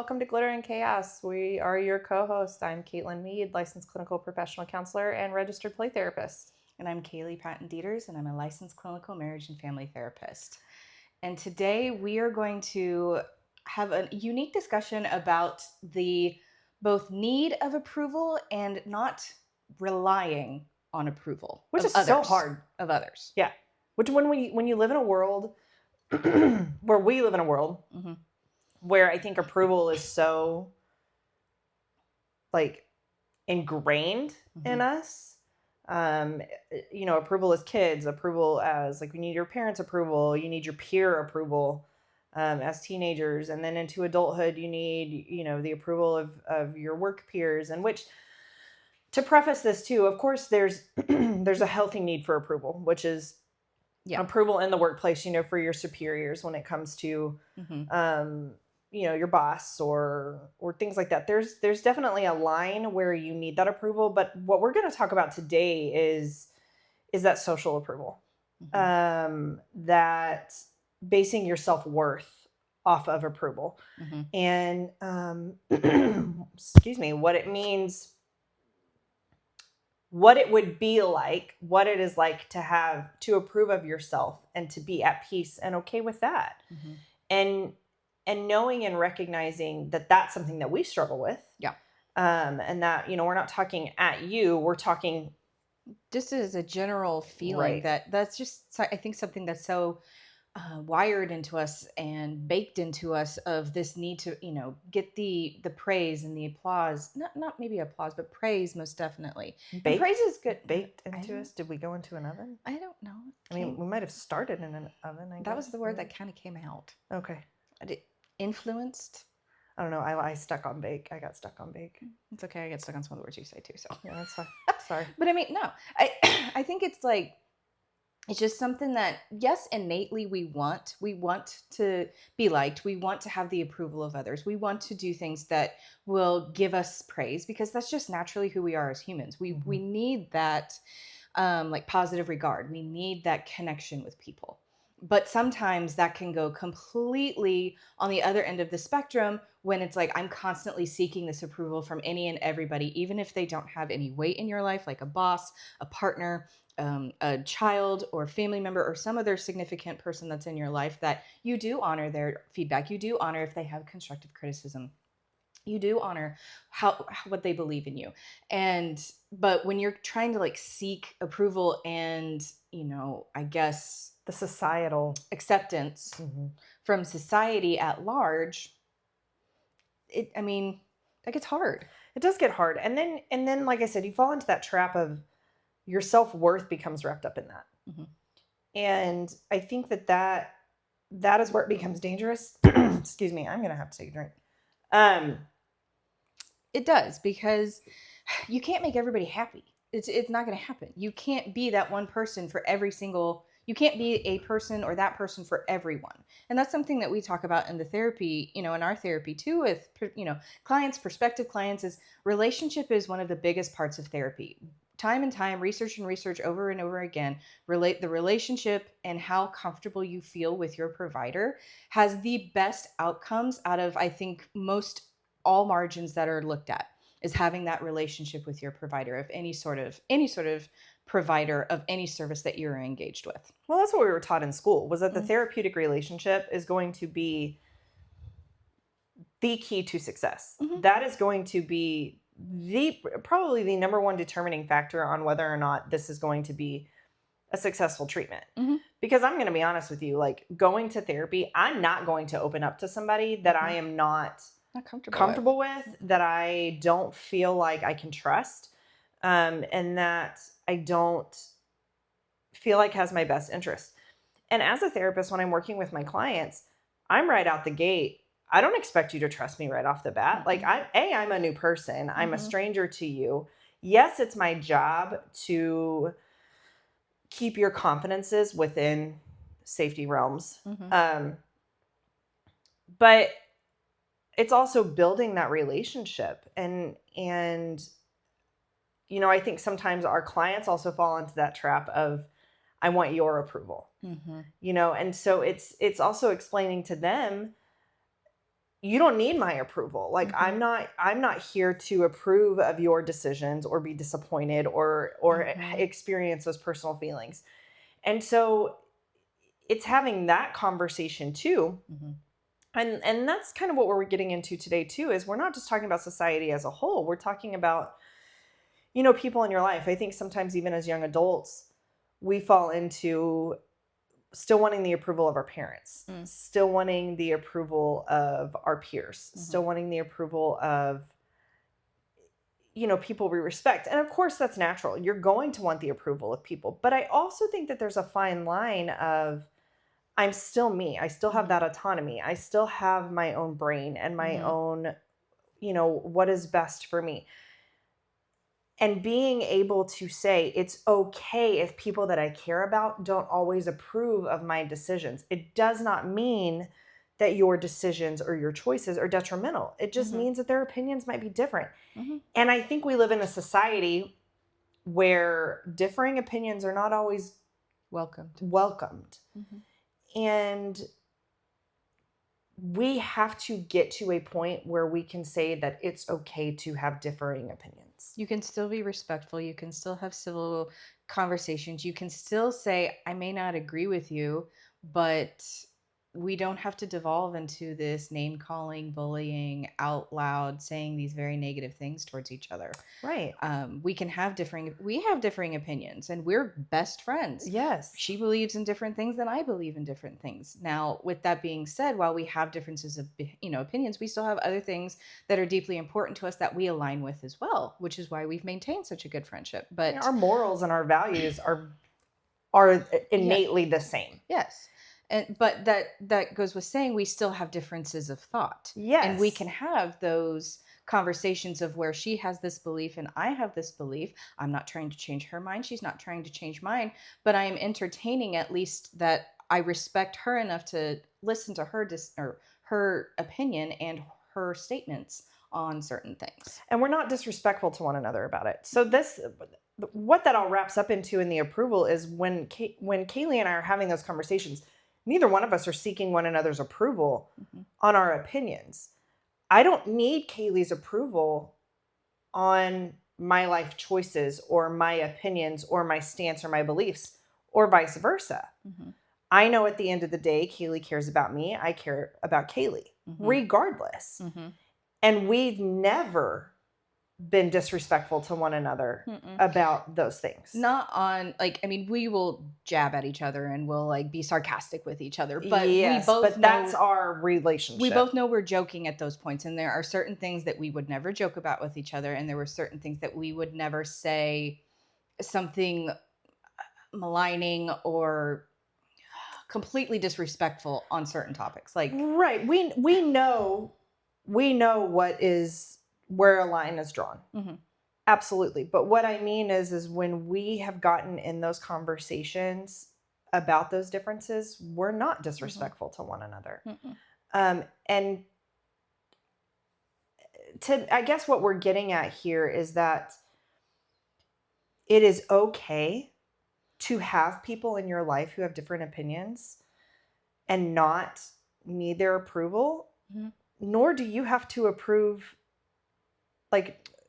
welcome to Glitter and Chaos. We are your co-hosts. I'm Caitlin Mead, licensed clinical professional counselor and registered play therapist. And I'm Kaylee Patton-Dieters, and I'm a licensed clinical marriage and family therapist. And today we are going to have a unique discussion about the both need of approval and not relying on approval, Which of is others, so hard. of others. Yeah. Which when you live in a world where we live in a world Mm-hmm. where I think approval is so like ingrained in us. Approval as kids, approval as like you need your parents' approval, you need your peer approval as teenagers, and then into adulthood you need the approval of your work peers. And which, to preface this too, of course there's there's a healthy need for approval, which is approval in the workplace, for your superiors when it comes to your boss or things like that. There's definitely a line where you need that approval, but what we're going to talk about today is that social approval, that basing your self-worth off of approval, and excuse me, what it means, what it would be like, what it is like to approve of yourself and to be at peace and okay with that. And knowing and recognizing that that's something that we struggle with. Yeah. And that, we're not talking at you, we're talking just as a general feeling, right. that's just, I think, something that's so wired into us and baked into us, of this need to, get the praise and the applause. Not maybe applause, but praise, most definitely. And praise is good. Baked into us? Did we go into an oven? I don't know. I mean, we might have started in an oven, I guess. That was the word that kind of came out. Okay. Influenced? I don't know. I stuck on bake. I got stuck on bake. It's okay. I get stuck on some of the words you say too. So yeah, that's fine. Sorry. But I mean, no. I think it's like, it's just something that, yes, innately we want to be liked. We want to have the approval of others. We want to do things that will give us praise, because that's just naturally who we are as humans. We need that like positive regard. We need that connection with people. But sometimes that can go completely on the other end of the spectrum, when it's like, I'm constantly seeking this approval from any and everybody, even if they don't have any weight in your life, like a boss, a partner, a child or family member, or some other significant person that's in your life, that you do honor their feedback. You do honor if they have constructive criticism. You do honor what they believe in you. But when you're trying to like seek approval and, I guess the societal acceptance from society at large, that gets hard. It does get hard. And then, like I said, you fall into that trap of your self-worth becomes wrapped up in that. And I think that is where it becomes dangerous. Excuse me. I'm going to have to take a drink. It does, because you can't make everybody happy. It's not going to happen. You can't be that one person for you can't be a person or that person for everyone. And that's something that we talk about in the therapy, in our therapy too, with, clients, prospective clients, is relationship is one of the biggest parts of therapy. Time and time, research over and over again, the relationship and how comfortable you feel with your provider has the best outcomes out of, I think, most all margins that are looked at, is having that relationship with your provider of any sort of provider of any service that you're engaged with. Well, that's what we were taught in school, was that the therapeutic relationship is going to be the key to success. That is going to be probably the number one determining factor on whether or not this is going to be a successful treatment. Because I'm going to be honest with you, like, going to therapy, I'm not going to open up to somebody that I am not comfortable with, that I don't feel like I can trust, and that I don't feel like has my best interest. And as a therapist, when I'm working with my clients, I'm right out the gate. I don't expect you to trust me right off the bat. Like, I'm a new person. I'm a stranger to you. Yes, it's my job to keep your confidences within safety realms. But it's also building that relationship. And I think sometimes our clients also fall into that trap of, I want your approval, and so it's also explaining to them, you don't need my approval. Like I'm not here to approve of your decisions or be disappointed or experience those personal feelings. And so it's having that conversation too. And that's kind of what we're getting into today too, is we're not just talking about society as a whole. We're talking about, people in your life. I think sometimes even as young adults, we fall into still wanting the approval of our parents, still wanting the approval of our peers, still wanting the approval of, people we respect. And of course, that's natural. You're going to want the approval of people. But I also think that there's a fine line of, I'm still me. I still have that autonomy. I still have my own brain and my own, what is best for me. And being able to say it's okay if people that I care about don't always approve of my decisions. It does not mean that your decisions or your choices are detrimental. It just means that their opinions might be different. And I think we live in a society where differing opinions are not always welcomed. And we have to get to a point where we can say that it's okay to have differing opinions. You can still be respectful. You can still have civil conversations. You can still say, I may not agree with you, but we don't have to devolve into this name calling, bullying, out loud, saying these very negative things towards each other. Right. We have differing opinions, and we're best friends. Yes. She believes in different things than I believe in different things. Now, with that being said, while we have differences of, opinions, we still have other things that are deeply important to us that we align with as well, which is why we've maintained such a good friendship. But our morals and our values are innately the same. Yes. But that goes with saying we still have differences of thought. Yes. And we can have those conversations of where she has this belief and I have this belief. I'm not trying to change her mind. She's not trying to change mine. But I am entertaining at least that I respect her enough to listen to her opinion and her statements on certain things. And we're not disrespectful to one another about it. So what that all wraps up into in the approval is when Kaylee and I are having those conversations, neither one of us are seeking one another's approval on our opinions. I don't need Kaylee's approval on my life choices or my opinions or my stance or my beliefs or vice versa. I know at the end of the day, Kaylee cares about me. I care about Kaylee, regardless. And we've never been disrespectful to one another about those things. Not on, we will jab at each other and we'll be sarcastic with each other, but yes, we both know that's our relationship. We both know we're joking at those points, and there are certain things that we would never joke about with each other, and there were certain things that we would never say something maligning or completely disrespectful on certain topics. Right. We know where a line is drawn. Absolutely. But what I mean is when we have gotten in those conversations about those differences, we're not disrespectful to one another. And I guess what we're getting at here is that it is okay to have people in your life who have different opinions and not need their approval, nor do you have to approve,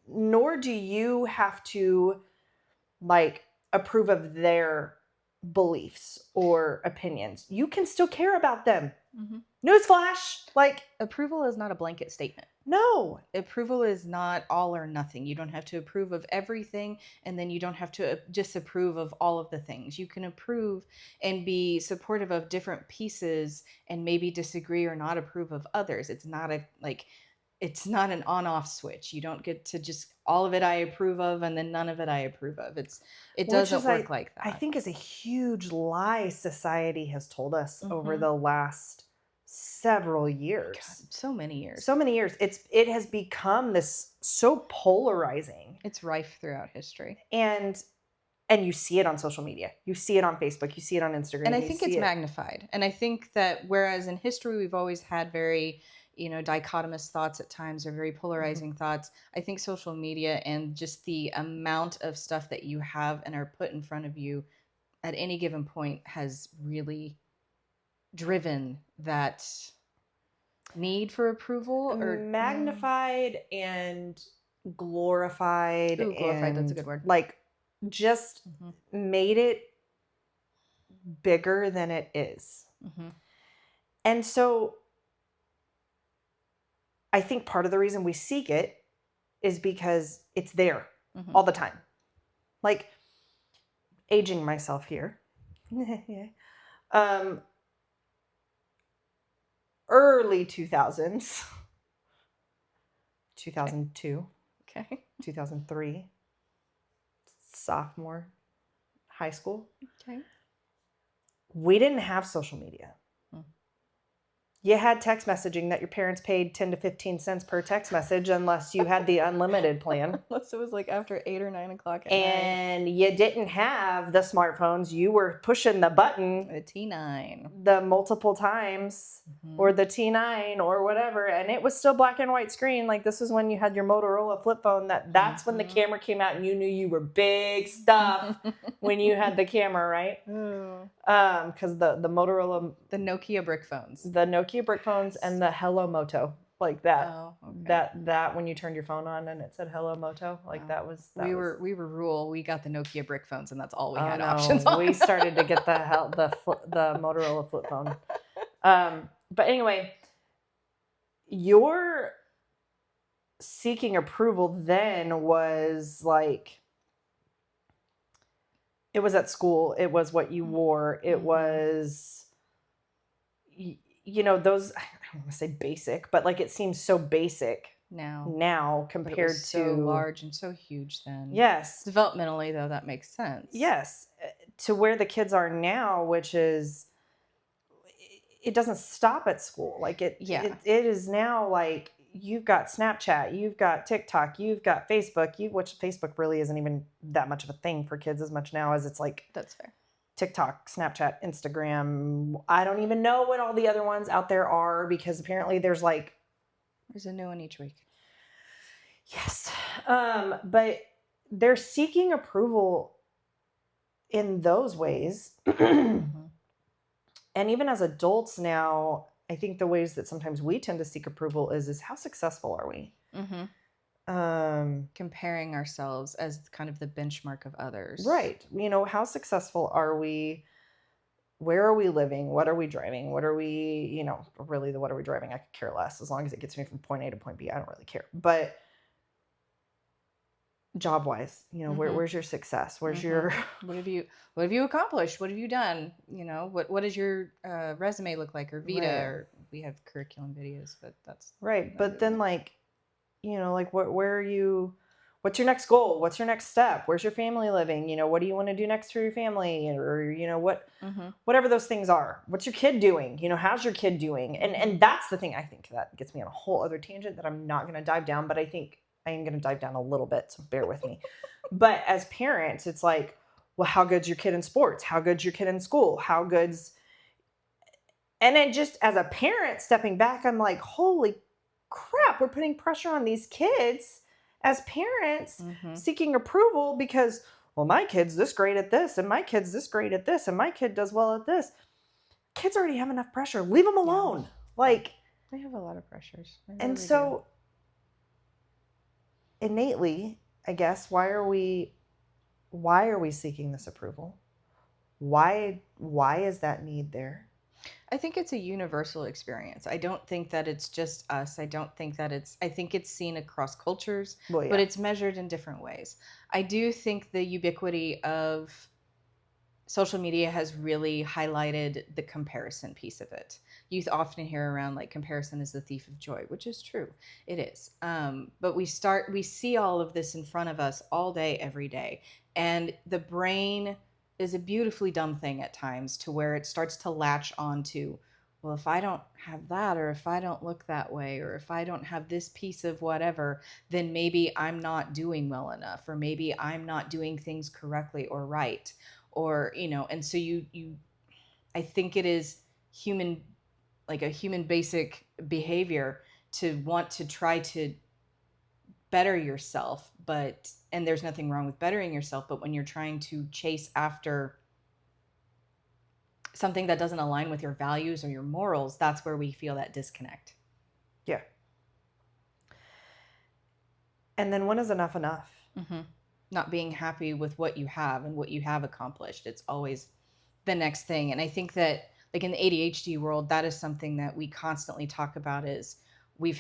nor do you have to approve of their beliefs or opinions. You can still care about them. Newsflash, approval is not a blanket statement. No. Approval is not all or nothing. You don't have to approve of everything, and then you don't have to disapprove of all of the things. You can approve and be supportive of different pieces and maybe disagree or not approve of others. It's not an on-off switch. You don't get to just all of it I approve of and then none of it I approve of. It doesn't work like that. I think is a huge lie society has told us over the last several years. God, so many years. It has become this so polarizing. It's rife throughout history. And you see it on social media. You see it on Facebook. You see it on Instagram. And I think it's magnified. And I think that whereas in history we've always had very dichotomous thoughts at times or very polarizing thoughts, I think social media and just the amount of stuff that you have and are put in front of you at any given point has really driven that need for approval or magnified and glorified. Ooh, glorified, that's a and good word. like just made it bigger than it is. And so I think part of the reason we seek it is because it's there all the time. Like, aging myself here. Early 2000s. 2002. Okay. 2003. Sophomore high school. Okay. We didn't have social media. You had text messaging that your parents paid 10 to 15 cents per text message unless you had the unlimited plan. Unless it was like after 8 or 9 o'clock at night. And you didn't have the smartphones. You were pushing the button. A T9. The multiple times or the T9 or whatever. And it was still black and white screen. Like, this is when you had your Motorola flip phone. That's when the camera came out and you knew you were big stuff when you had the camera, right? Because the Motorola... The Nokia brick phones. The Nokia brick phones and the Hello Moto. Like that. Oh, okay. That when you turned your phone on and it said Hello Moto. Like that was... we were rural. We got the Nokia brick phones and that's all we had no. options on. We started to get the Motorola flip phone. But anyway, your seeking approval then was like, it was at school. It was what you wore. It was, those, I don't want to say basic, but like it seems so basic now compared to so large and so huge then. Yes. Developmentally though, that makes sense. Yes. To where the kids are now, which is, it doesn't stop at school. Like it is now like you've got Snapchat, you've got TikTok, you've got Facebook, which Facebook really isn't even that much of a thing for kids as much now as it's like, that's fair. TikTok, Snapchat, Instagram. I don't even know what all the other ones out there are because apparently there's a new one each week. Yes. But they're seeking approval in those ways. And even as adults now, I think the ways that sometimes we tend to seek approval is how successful are we? Comparing ourselves as kind of the benchmark of others. Right. How successful are we? Where are we living? What are we driving? What are we, really what are we driving? I could care less as long as it gets me from point A to point B. I don't really care. But job wise, where's your success? Where's your what have you accomplished? What have you done? What does your resume look like, or Vita? Right. Or we have curriculum videos, but that's right. But then where are you? What's your next goal? What's your next step? Where's your family living? What do you want to do next for your family? Or whatever those things are. What's your kid doing? How's your kid doing? And that's the thing I think that gets me on a whole other tangent that I'm not going to dive down, but I think I am going to dive down a little bit, so bear with me. But as parents, it's like, well, how good's your kid in sports? How good's your kid in school? How good's... And then just as a parent stepping back, I'm like, holy crap, we're putting pressure on these kids as parents seeking approval because, well, my kid's this great at this, and my kid's this great at this, and my kid does well at this. Kids already have enough pressure. Leave them alone. They have a lot of pressures. And so... innately, I guess, why are we seeking this approval? Why is that need there? I think it's a universal experience. I don't think that it's just us. I think it's seen across cultures, but it's measured in different ways. I do think the ubiquity of social media has really highlighted the comparison piece of it. You often hear around like comparison is the thief of joy, which is true. It is. But we see all of this in front of us all day, every day. And the brain is a beautifully dumb thing at times to where it starts to latch on to, well, if I don't have that, or if I don't look that way, or if I don't have this piece of whatever, then maybe I'm not doing well enough, or maybe I'm not doing things correctly or right. Or, and so I think it is a human basic behavior to want to try to better yourself, and there's nothing wrong with bettering yourself, but when you're trying to chase after something that doesn't align with your values or your morals, that's where we feel that disconnect. Yeah. And then when is enough enough? Not being happy with what you have and what you have accomplished. It's always the next thing. And I think that like in the ADHD world, that is something that we constantly talk about is we've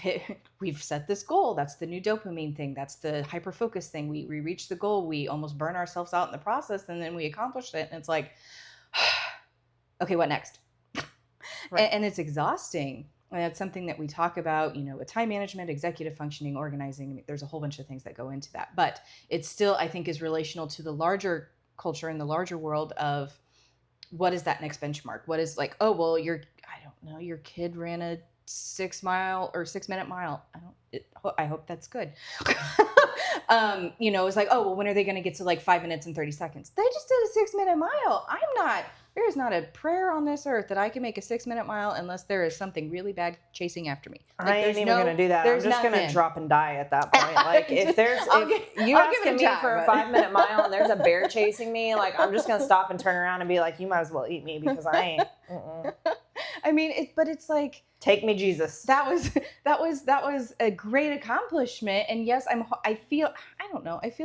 set this goal. That's the new dopamine thing. That's the hyper focus thing. We reach the goal. We almost burn ourselves out in the process and then we accomplish it. And it's like, okay, what next? Right. And it's exhausting. And that's something that we talk about, with time management, executive functioning, organizing. I mean, there's a whole bunch of things that go into that. But it still, I think, is relational to the larger culture and the larger world of what is that next benchmark? What is like, oh, well, I don't know, your kid ran a 6-minute mile. I hope that's good. It's like, oh, well, when are they going to get to like 5 minutes and 30 seconds? They just did a 6-minute mile. There is not a prayer on this earth that I can make a 6-minute mile unless there is something really bad chasing after me. Like, I ain't even going to do that. I'm just going to drop and die at that point. Like if you asking me for a 5-minute mile and there's a bear chasing me, like I'm just going to stop and turn around and be like, you might as well eat me because I ain't. I mean, it's like, take me, Jesus. That was a great accomplishment. And yes, I feel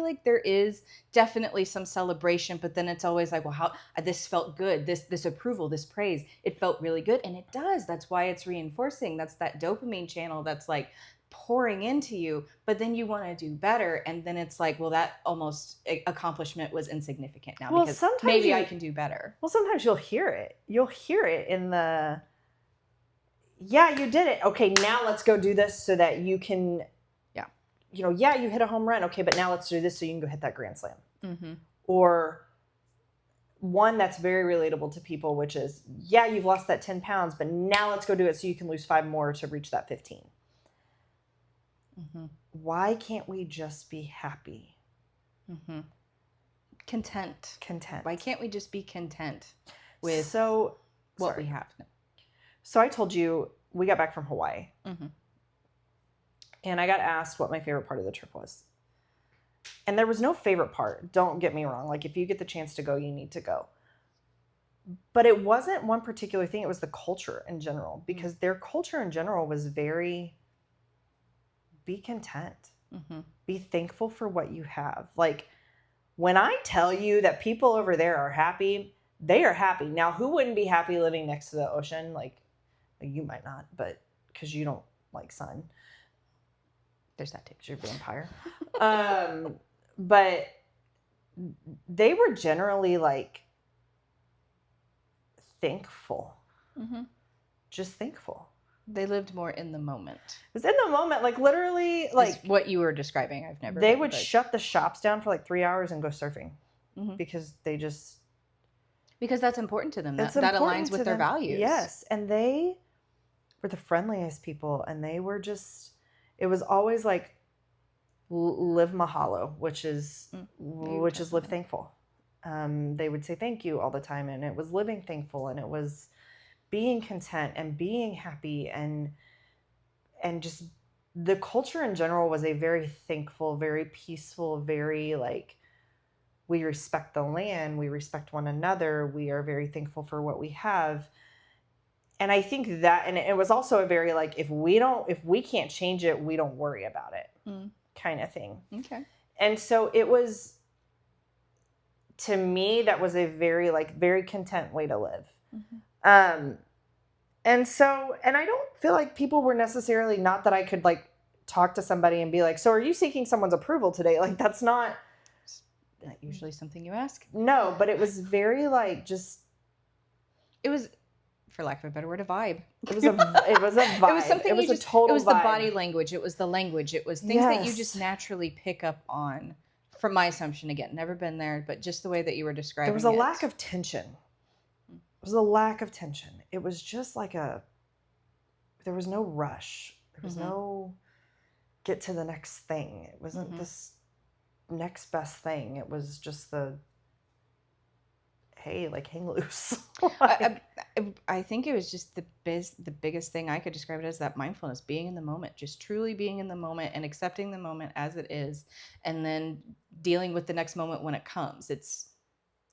like there is definitely some celebration, but then it's always like, well, how this felt good, this approval, this praise, it felt really good. And it does. That's why it's reinforcing. That's that dopamine channel that's like pouring into you, but then you want to do better. And then it's like, well, that almost accomplishment was insignificant now because maybe I can do better. Well, sometimes you'll hear it. You'll hear it in the, yeah, you did it. Okay, now let's go do this so that you can, you hit a home run. Okay, but now let's do this so you can go hit that grand slam. Or one that's very relatable to people, which is, yeah, you've lost that 10 pounds, but now let's go do it so you can lose 5 more to reach that 15. Why can't we just be happy? Content. Why can't we just be content with what we have? So I told you we got back from Hawaii. And I got asked what my favorite part of the trip was. And there was no favorite part. Don't get me wrong. Like if you get the chance to go, you need to go. But it wasn't one particular thing. It was the culture in general. Because their culture in general was very, be content. Be thankful for what you have. Like when I tell you that people over there are happy, they are happy. Now, who wouldn't be happy living next to the ocean? Like you might not, but because you don't like sun. There's that too, because you're a vampire. But they were generally like thankful. Just thankful. They lived more in the moment. It was in the moment, like literally, like it's what you were describing. I've never. They would shut the shops down for like 3 hours and go surfing because they just. Because that's important to them. That aligns with their values. Yes, and they were the friendliest people, and they were just. It was always like, live mahalo, which is live thankful. They would say thank you all the time, and it was living thankful, and it was being content and being happy, and just the culture in general was a very thankful, very peaceful, very like we respect the land, we respect one another, we are very thankful for what we have. And I think that, and it was also a very like, if we can't change it, we don't worry about it kind of thing. Okay. And so it was, to me, that was a very like, very content way to live. And I don't feel like people were necessarily, not that I could like talk to somebody and be like, so are you seeking someone's approval today? Like, that's not usually something you ask. No, but it was very like, just. It was, for lack of a better word, a vibe. It was a vibe. It was something. It was a total vibe. It was the body language. It was the language. It was things that you just naturally pick up on. From my assumption, again, never been there, but just the way that you were describing it. There was a lack of tension. It was a lack of tension. It was just like there was no rush. There was no get to the next thing. It wasn't this next best thing. It was just hey, like hang loose. I think it was just the biggest thing I could describe it as, that mindfulness, being in the moment, just truly being in the moment and accepting the moment as it is, and then dealing with the next moment when it comes.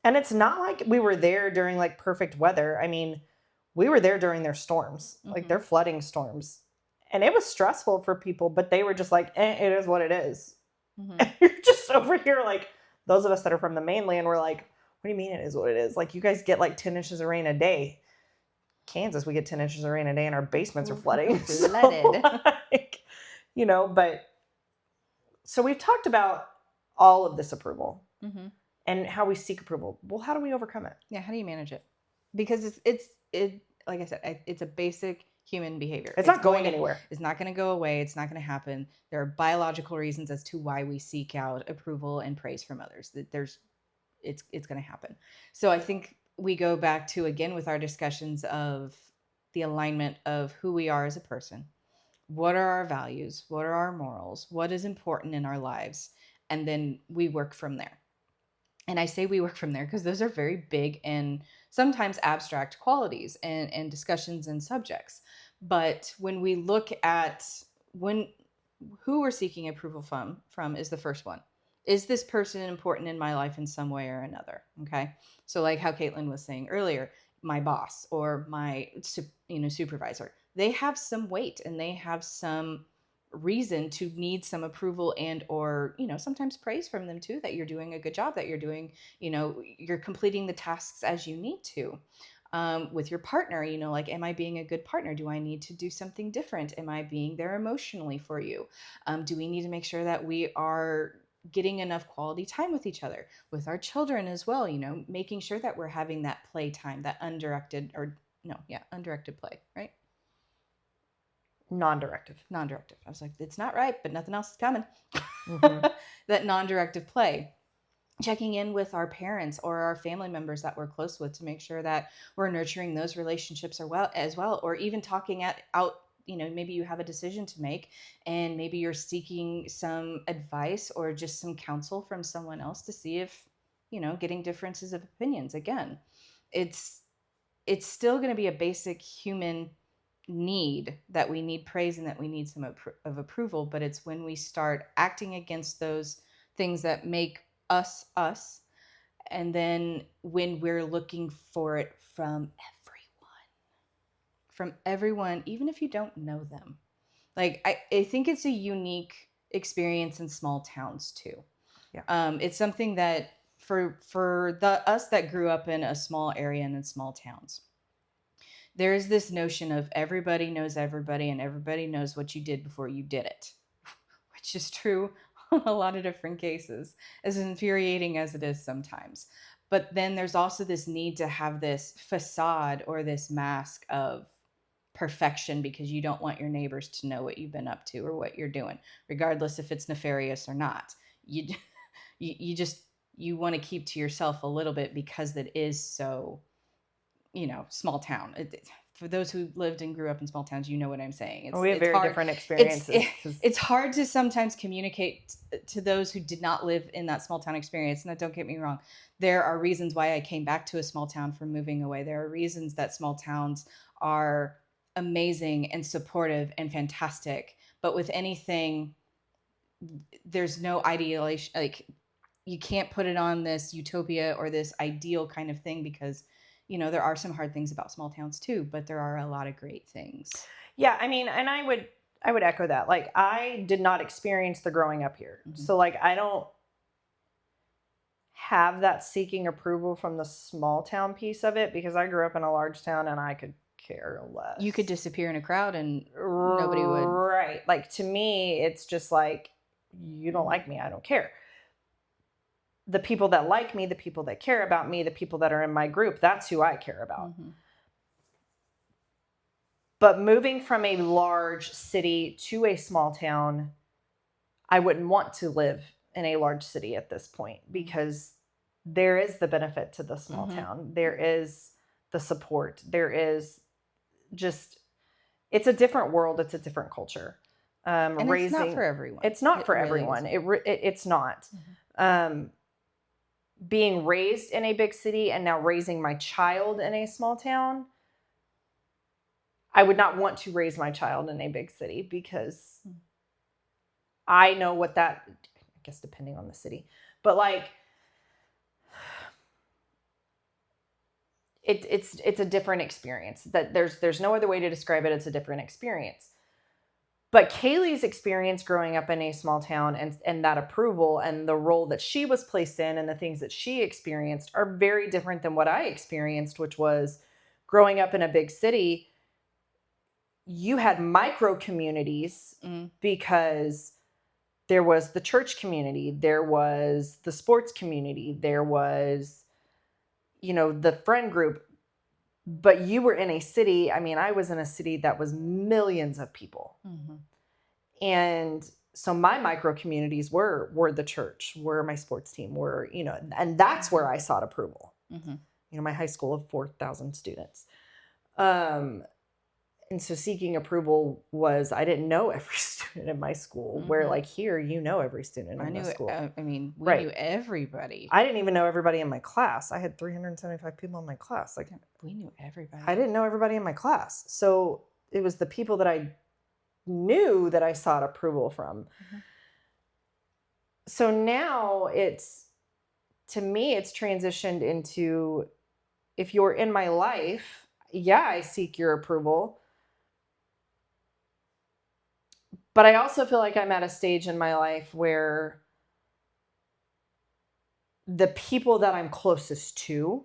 And it's not like we were there during like perfect weather. I mean, we were there during their storms, like their flooding storms. And it was stressful for people, but they were just like, it is what it is. Mm-hmm. And you're just over here like, those of us that are from the mainland were like, what do you mean it is what it is? Like, you guys get like 10 inches of rain a day. Kansas, we get 10 inches of rain a day and our basements are flooding. Flooded. So, like, but so we've talked about all of this approval Mm-hmm. and how we seek approval. Well, how do we overcome it? Yeah, how do you manage it? Because it's like I said, it's a basic human behavior. It's not going anywhere. It's not going to go away. It's not going to happen. There are biological reasons as to why we seek out approval and praise from others. It's going to happen. So I think we go back to, again, with our discussions of the alignment of who we are as a person. What are our values? What are our morals? What is important in our lives? And then we work from there. And I say we work from there because those are very big and sometimes abstract qualities and discussions and subjects. But when we look at who we're seeking approval from is the first one. Is this person important in my life in some way or another? Okay. So like how Caitlin was saying earlier, my boss or my supervisor, they have some weight and they have some reason to need some approval and or sometimes praise from them too, that you're doing a good job, that you're doing, you're completing the tasks as you need to. With your partner, like, am I being a good partner? Do I need to do something different? Am I being there emotionally for you? Do we need to make sure that we are getting enough quality time with each other, with our children as well, making sure that we're having that play time, that undirected play, right? Non-directive. I was like, it's not right, but nothing else is coming. Mm-hmm. That non-directive play. Checking in with our parents or our family members that we're close with to make sure that we're nurturing those relationships as well. Or even talking out, maybe you have a decision to make and maybe you're seeking some advice or just some counsel from someone else to see if, getting differences of opinions. Again, it's still going to be a basic human need, that we need praise and that we need some of approval, but it's when we start acting against those things that make us us, and then when we're looking for it from everyone, even if you don't know them. Like I think it's a unique experience in small towns too. Yeah. It's something that for us that grew up in a small area and in small towns, there is this notion of everybody knows everybody and everybody knows what you did before you did it, which is true on a lot of different cases, as infuriating as it is sometimes. But then there's also this need to have this facade or this mask of perfection because you don't want your neighbors to know what you've been up to or what you're doing, regardless if it's nefarious or not. You want to keep to yourself a little bit because that is so, small town. For those who lived and grew up in small towns, you know what I'm saying. We have very hard. different experiences. It's hard to sometimes communicate to those who did not live in that small town experience. Now, don't get me wrong. There are reasons why I came back to a small town from moving away. There are reasons that small towns are amazing and supportive and fantastic. But with anything, there's no idealization. Like, you can't put it on this utopia or this ideal kind of thing because there are some hard things about small towns too, but there are a lot of great things. Yeah, I mean, and I would echo that. Like, I did not experience the growing up here. Mm-hmm. So like, I don't have that seeking approval from the small town piece of it because I grew up in a large town and I could care less. You could disappear in a crowd and nobody would. Right. Like, to me, it's just like, you don't like me, I don't care. The people that like me, the people that care about me, the people that are in my group, that's who I care about. Mm-hmm. But moving from a large city to a small town, I wouldn't want to live in a large city at this point because there is the benefit to the small Mm-hmm. town. There is the support. There is just, it's a different world. It's a different culture. And it's not for everyone. It's not for everyone. It's not. Mm-hmm. Being raised in a big city and now raising my child in a small town, I would not want to raise my child in a big city because I know what that, I guess depending on the city, but like, it's a different experience. That there's no other way to describe it. It's a different experience. But Kaylee's experience growing up in a small town and that approval and the role that she was placed in and the things that she experienced are very different than what I experienced, which was growing up in a big city. You had micro communities because there was the church community, there was the sports community, there was, the friend group. But you were in a city. I mean, I was in a city that was millions of people. Mm-hmm. And so my micro communities were the church, were my sports team, were, and that's where I sought approval. Mm-hmm. My high school of 4,000 students. And so seeking approval was, I didn't know every student in my school, where like here, every student in my school. We Right. knew everybody. I didn't even know everybody in my class. I had 375 people in my class. Like, we knew everybody. I didn't know everybody in my class. So it was the people that I knew that I sought approval from. Mm-hmm. So now to me, it's transitioned into, if you're in my life, yeah, I seek your approval. But I also feel like I'm at a stage in my life where the people that I'm closest to,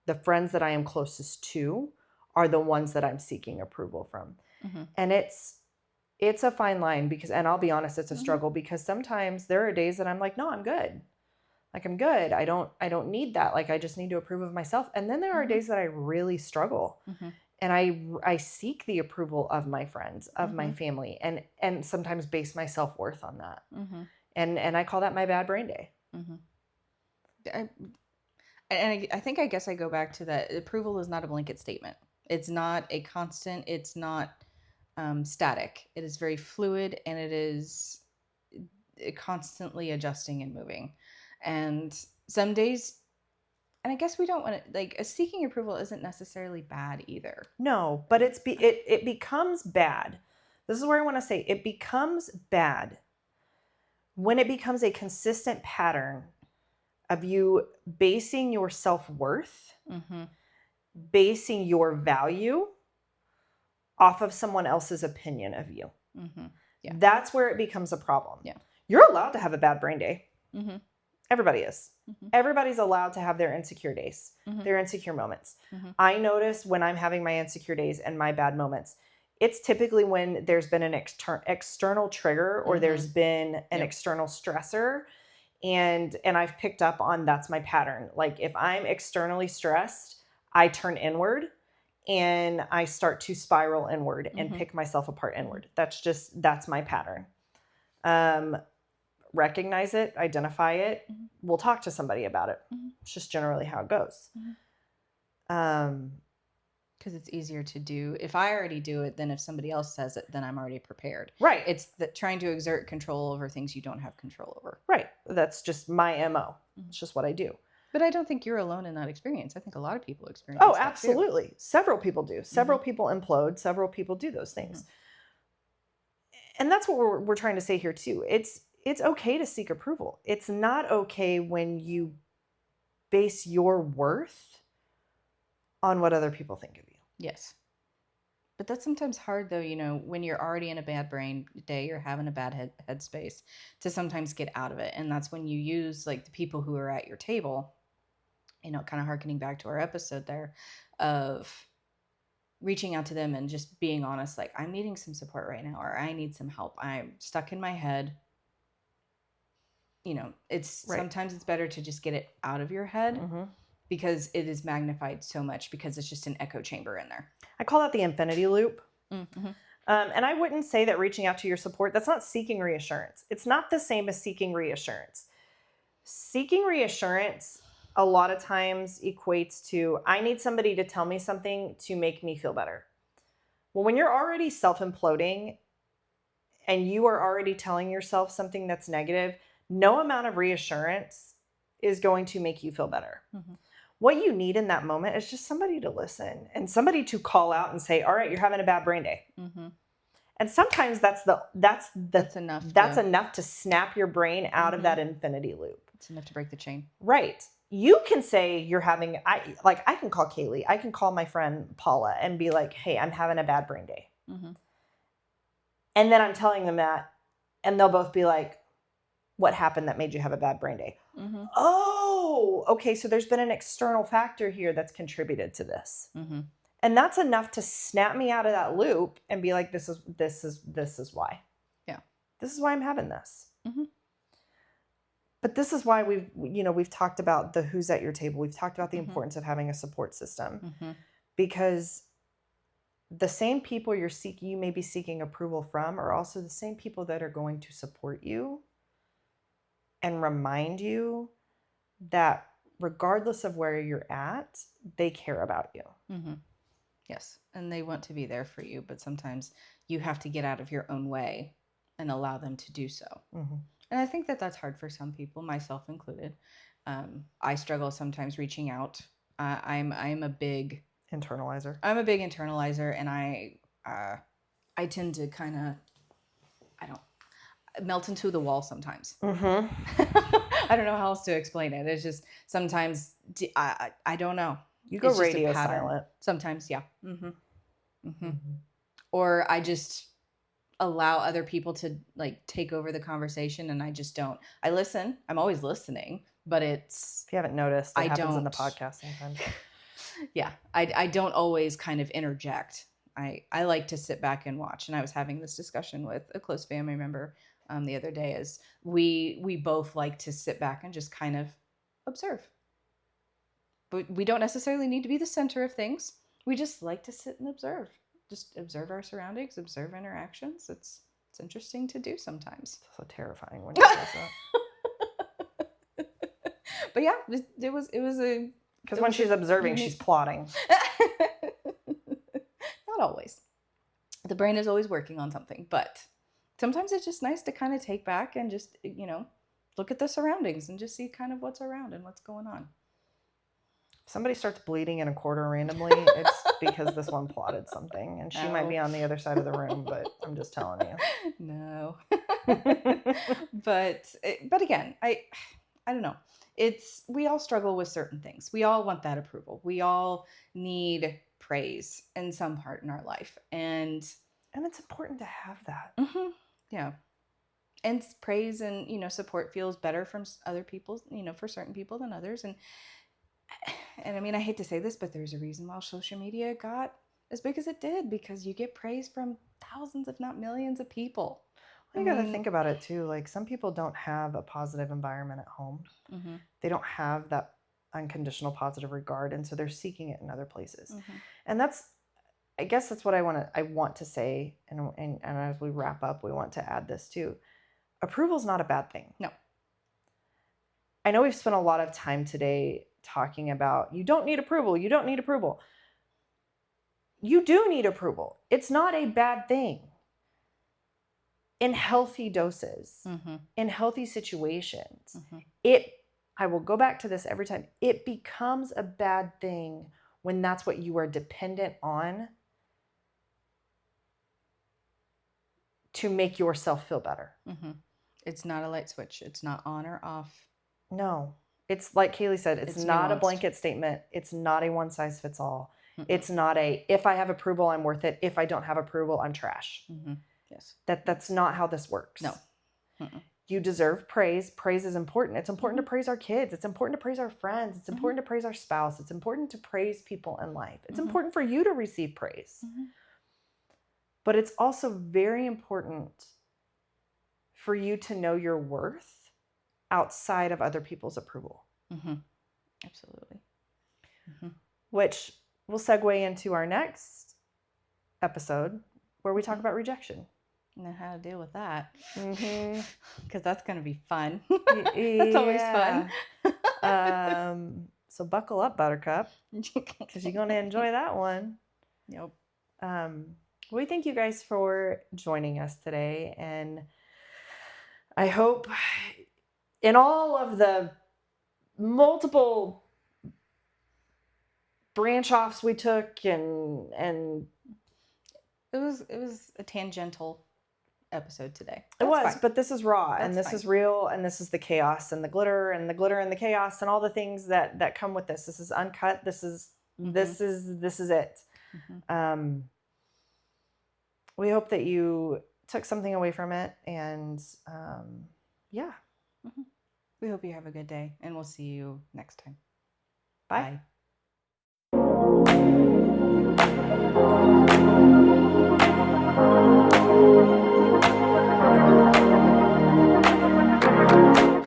the friends that I am closest to, are the ones that I'm seeking approval from. Mm-hmm. And it's a fine line because, and I'll be honest, it's a struggle because sometimes there are days that I'm like, no, I'm good. Like, I'm good. I don't need that. Like, I just need to approve of myself. And then there are days that I really struggle. Mm-hmm. And I seek the approval of my friends, of my family, and sometimes base my self-worth on that. Mm-hmm. And I call that my bad brain day. Mm-hmm. I think, I guess I go back to that. Approval is not a blanket statement. It's not a constant. It's not static. It is very fluid, and it is constantly adjusting and moving. And some days, and I guess we don't want to, like, seeking approval isn't necessarily bad either. No, but it becomes bad. This is where I want to say it becomes bad when it becomes a consistent pattern of you basing your self-worth, basing your value off of someone else's opinion of you. Mm-hmm. Yeah. That's where it becomes a problem. Yeah. You're allowed to have a bad brain day. Mm-hmm. Everybody is. Mm-hmm. Everybody's allowed to have their insecure days, their insecure moments. Mm-hmm. I notice when I'm having my insecure days and my bad moments, it's typically when there's been an external trigger or there's been an external stressor. And I've picked up on that's my pattern. Like, if I'm externally stressed, I turn inward and I start to spiral inward and pick myself apart inward. That's my pattern. Recognize it, identify it. We'll talk to somebody about it. It's just generally how it goes. Because it's easier to do. If I already do it, then if somebody else says it, then I'm already prepared. Right. It's trying to exert control over things you don't have control over. Right. That's just my MO. It's just what I do. But I don't think you're alone in that experience. I think a lot of people experience that absolutely. Too. Several people do. Several people implode. Several people do those things. And that's what we're trying to say here too. It's okay to seek approval. It's not okay when you base your worth on what other people think of you. Yes. But that's sometimes hard though, when you're already in a bad brain day, you're having a bad headspace, to sometimes get out of it. And that's when you use, like, the people who are at your table, kind of hearkening back to our episode there, of reaching out to them and just being honest, like, I'm needing some support right now, or I need some help. I'm stuck in my head. Sometimes it's better to just get it out of your head because it is magnified so much because it's just an echo chamber in there. I call that the infinity loop. Mm-hmm. And I wouldn't say that reaching out to your support, that's not seeking reassurance. It's not the same as seeking reassurance. Seeking reassurance a lot of times equates to, I need somebody to tell me something to make me feel better. Well, when you're already self-imploding and you are already telling yourself something that's negative, no amount of reassurance is going to make you feel better. Mm-hmm. What you need in that moment is just somebody to listen and somebody to call out and say, all right, you're having a bad brain day. Mm-hmm. And sometimes that's enough to snap your brain out of that infinity loop. It's enough to break the chain. Right. You can say you're having, I can call Kaylee, I can call my friend Paula and be like, hey, I'm having a bad brain day. Mm-hmm. And then I'm telling them that, and they'll both be like, what happened that made you have a bad brain day? Mm-hmm. Oh, okay. So there's been an external factor here that's contributed to this. Mm-hmm. And that's enough to snap me out of that loop and be like, this is why. Yeah. This is why I'm having this. Mm-hmm. But this is why we've talked about the who's at your table. We've talked about the Mm-hmm. importance of having a support system, Mm-hmm. because the same people you may be seeking approval from are also the same people that are going to support you and remind you that regardless of where you're at, they care about you. Mm-hmm. Yes. And they want to be there for you, but sometimes you have to get out of your own way and allow them to do so. Mm-hmm. And I think that that's hard for some people, myself included. I struggle sometimes reaching out. I'm a big internalizer. I'm a big internalizer, and I tend to kind of, I don't, melt into the wall sometimes. Mm-hmm. I don't know how else to explain it. It's just sometimes I don't know. You go It's just a radio pattern. silent. Sometimes, yeah. Mm-hmm. Mm-hmm. Mm-hmm. Or I just allow other people to like take over the conversation, and I just don't. I listen. I'm always listening, but it's. If you haven't noticed, it I happens in the don't- podcast sometimes. Yeah, I don't always kind of interject. I like to sit back and watch. And I was having this discussion with a close family member the other day, as we both like to sit back and just kind of observe. But we don't necessarily need to be the center of things. We just like to sit and observe. Just observe our surroundings, observe interactions. It's interesting to do sometimes. So terrifying when you say that. But yeah, it was a. Because when she's observing, she's plotting. Not always. The brain is always working on something, but sometimes it's just nice to kind of take back and just, look at the surroundings and just see kind of what's around and what's going on. If somebody starts bleeding in a corner randomly, it's because this one plotted something, and she might be on the other side of the room, but I'm just telling you. No. But again, I don't know. We all struggle with certain things. We all want that approval. We all need praise in some part in our life. And it's important to have that. Mm-hmm, yeah. And praise and, support feels better from other people, for certain people than others. And I mean, I hate to say this, but there's a reason why social media got as big as it did, because you get praise from thousands, if not millions of people. You got to think about it too. Like, some people don't have a positive environment at home. Mm-hmm. They don't have that unconditional positive regard, and so they're seeking it in other places. Mm-hmm. And I guess that's what I want to say. And as we wrap up, we want to add this too. Approval is not a bad thing. No. I know we've spent a lot of time today talking about you don't need approval. You don't need approval. You do need approval. It's not a bad thing. In healthy doses, Mm-hmm. in healthy situations, Mm-hmm. I will go back to this every time. It becomes a bad thing when that's what you are dependent on to make yourself feel better. Mm-hmm. It's not a light switch. It's not on or off. No. It's like Kaylee said, it's not nuanced. A blanket statement. It's not a one size fits all. Mm-mm. It's not if I have approval, I'm worth it. If I don't have approval, I'm trash. Mm-hmm. Yes. That's not how this works. No. Mm-mm. You deserve praise. Praise is important. It's important to praise our kids. It's important to praise our friends. It's important to praise our spouse. It's important to praise people in life. It's important for you to receive praise. Mm-hmm. But it's also very important for you to know your worth outside of other people's approval. Mm-hmm. Absolutely. Mm-hmm. Which will segue into our next episode, where we talk about rejection. Know how to deal with that. Mm-hmm. Because that's going to be fun. That's always fun. So buckle up, Buttercup, because you're going to enjoy that one. Yep. We thank you guys for joining us today, and I hope in all of the multiple branch offs we took, and it was a tangential episode today. It was, fine. but this is raw, That's and this fine. is real, and this is the chaos and the glitter and the chaos and all the things that come with this. This is uncut. This is it. Mm-hmm. We hope that you took something away from it. And yeah. We hope you have a good day, and we'll see you next time. Bye. Bye.